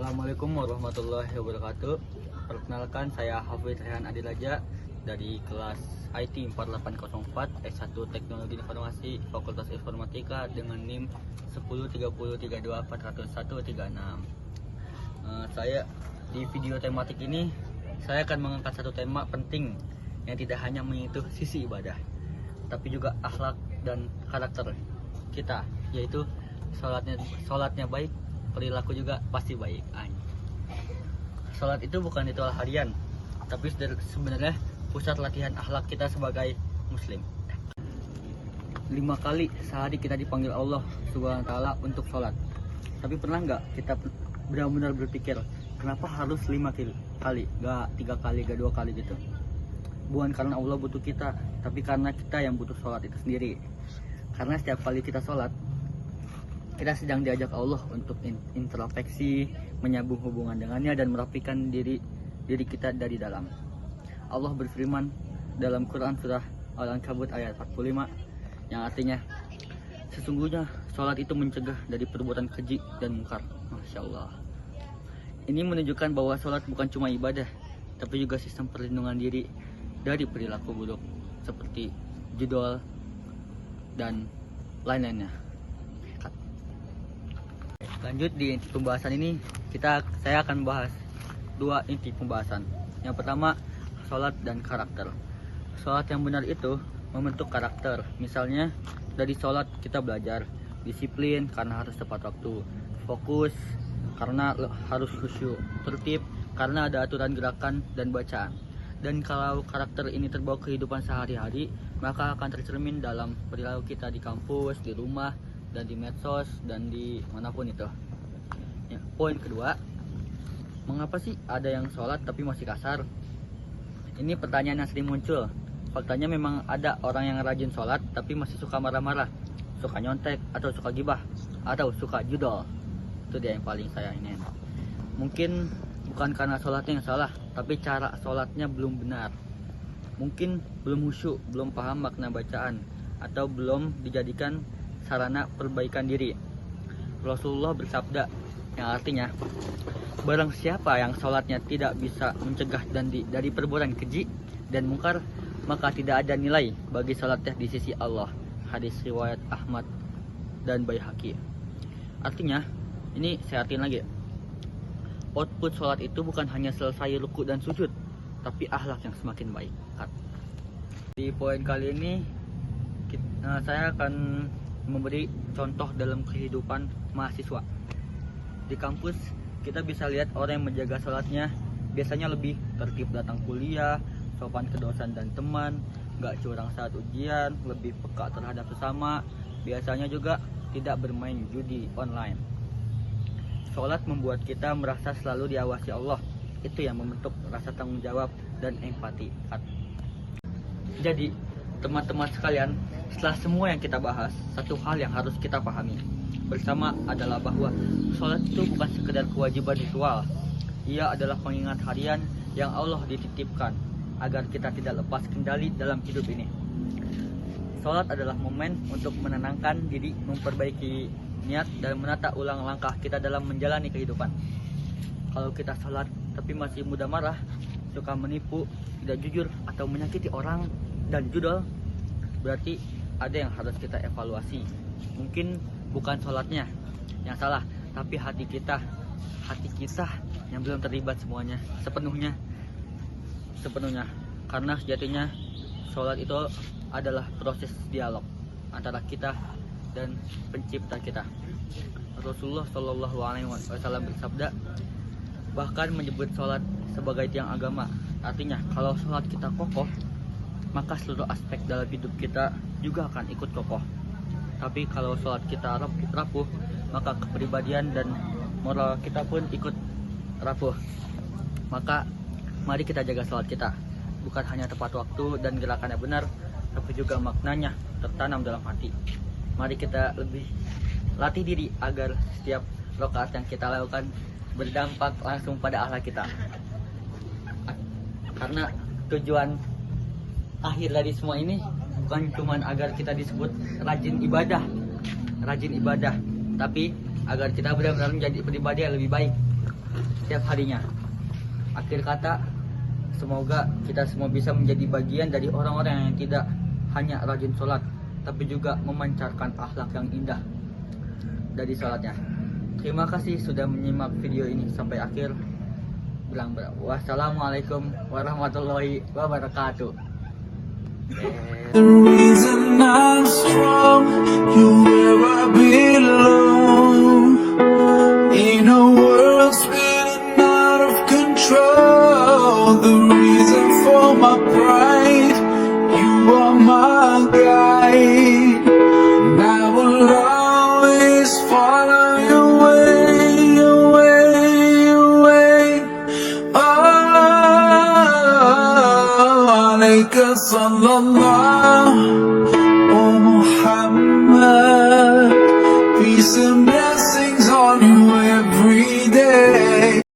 Assalamualaikum warahmatullahi wabarakatuh. Perkenalkan, saya Hafidz Rehan Adilaja dari kelas IT 4804 S1 Teknologi Informasi Fakultas Informatika dengan NIM 103032410136. Saya di video tematik ini saya akan mengangkat satu tema penting yang tidak hanya menyentuh sisi ibadah, tapi juga akhlak dan karakter kita, yaitu sholatnya baik, perilaku juga pasti baik. Sholat itu bukan ritual harian, tapi sebenarnya pusat latihan akhlak kita sebagai muslim. 5 kali sehari kita dipanggil Allah Subhanahu wa Ta'ala untuk sholat. Tapi pernah nggak kita benar-benar berpikir kenapa harus 5 kali, nggak 3 kali, nggak 2 kali gitu? Bukan karena Allah butuh kita, tapi karena kita yang butuh sholat itu sendiri. Karena setiap kali kita sholat, kita sedang diajak Allah untuk introspeksi, menyambung hubungan dengannya, dan merapikan diri kita dari dalam. Allah berfirman dalam Quran surah Al-Ankabut ayat 45 yang artinya, sesungguhnya sholat itu mencegah dari perbuatan keji dan mungkar. Masya Allah. Ini menunjukkan bahwa sholat bukan cuma ibadah, tapi juga sistem perlindungan diri dari perilaku buruk seperti judol dan lain-lainnya. Lanjut di inti pembahasan ini, saya akan bahas 2 inti pembahasan. Yang pertama, sholat dan karakter. Sholat yang benar itu membentuk karakter. Misalnya dari sholat kita belajar disiplin karena harus tepat waktu, fokus karena harus khusyuk, tertib karena ada aturan gerakan dan bacaan. Dan kalau karakter ini terbawa kehidupan sehari-hari, maka akan tercermin dalam perilaku kita di kampus, di rumah, dan di medsos, dan di manapun itu. Ya, poin kedua, mengapa sih ada yang sholat tapi masih kasar? Ini pertanyaan yang sering muncul. Faktanya memang ada orang yang rajin sholat tapi masih suka marah-marah, suka nyontek, atau suka gibah, atau suka judol. Itu dia yang paling saya ingin. Mungkin bukan karena sholatnya yang salah, tapi cara sholatnya belum benar. Mungkin belum khusyuk, belum paham makna bacaan, atau belum dijadikan sarana perbaikan diri. Rasulullah bersabda yang artinya, barang siapa yang sholatnya tidak bisa mencegah dari perbuatan keji dan mungkar, maka tidak ada nilai bagi sholatnya di sisi Allah. Hadis riwayat Ahmad dan Baihaqi. Artinya, ini saya artiin lagi, output sholat itu bukan hanya selesai ruku dan sujud, tapi akhlak yang semakin baik. Di poin kali ini saya akan memberi contoh dalam kehidupan mahasiswa. Di kampus kita bisa lihat orang yang menjaga sholatnya biasanya lebih tertib datang kuliah, sopan ke dosen dan teman, gak curang saat ujian, lebih peka terhadap sesama, biasanya juga tidak bermain judi online. Sholat membuat kita merasa selalu diawasi Allah. Itu yang membentuk rasa tanggung jawab dan empati. Jadi teman-teman sekalian, setelah semua yang kita bahas, satu hal yang harus kita pahami bersama adalah bahwa sholat itu bukan sekedar kewajiban ritual. Ia adalah pengingat harian yang Allah dititipkan agar kita tidak lepas kendali dalam hidup ini. Sholat adalah momen untuk menenangkan diri, memperbaiki niat, dan menata ulang langkah kita dalam menjalani kehidupan. Kalau kita sholat tapi masih mudah marah, suka menipu, tidak jujur, atau menyakiti orang dan judol, berarti ada yang harus kita evaluasi. Mungkin bukan sholatnya yang salah, tapi hati kita yang belum terlibat sepenuhnya. Karena sejatinya sholat itu adalah proses dialog antara kita dan pencipta kita. Rasulullah Shallallahu Alaihi Wasallam bersabda, bahkan menyebut sholat sebagai tiang agama. Artinya kalau sholat kita kokoh, maka seluruh aspek dalam hidup kita juga akan ikut kokoh. Tapi kalau sholat kita rapuh, maka kepribadian dan moral kita pun ikut rapuh. Maka mari kita jaga sholat kita, bukan hanya tepat waktu dan gerakannya benar, tapi juga maknanya tertanam dalam hati. Mari kita lebih latih diri agar setiap rakaat yang kita lakukan berdampak langsung pada akhlak kita. Karena tujuan akhir dari semua ini bukan cuma agar kita disebut rajin ibadah, tapi agar kita benar-benar menjadi pribadi yang lebih baik. setiap harinya. Akhir kata, semoga kita semua bisa menjadi bagian dari orang-orang yang tidak hanya rajin sholat, tapi juga memancarkan akhlak yang indah dari sholatnya. Terima kasih sudah menyimak video ini sampai akhir. Wassalamualaikum warahmatullahi wabarakatuh. The reason I'm strong, you're where I belong. In a world spinning out of control, the reason for my pride, you are my guide. And I will always follow your way, your way, your way. Alayka sallallahu, oh Muhammad, peace and blessings on you every day.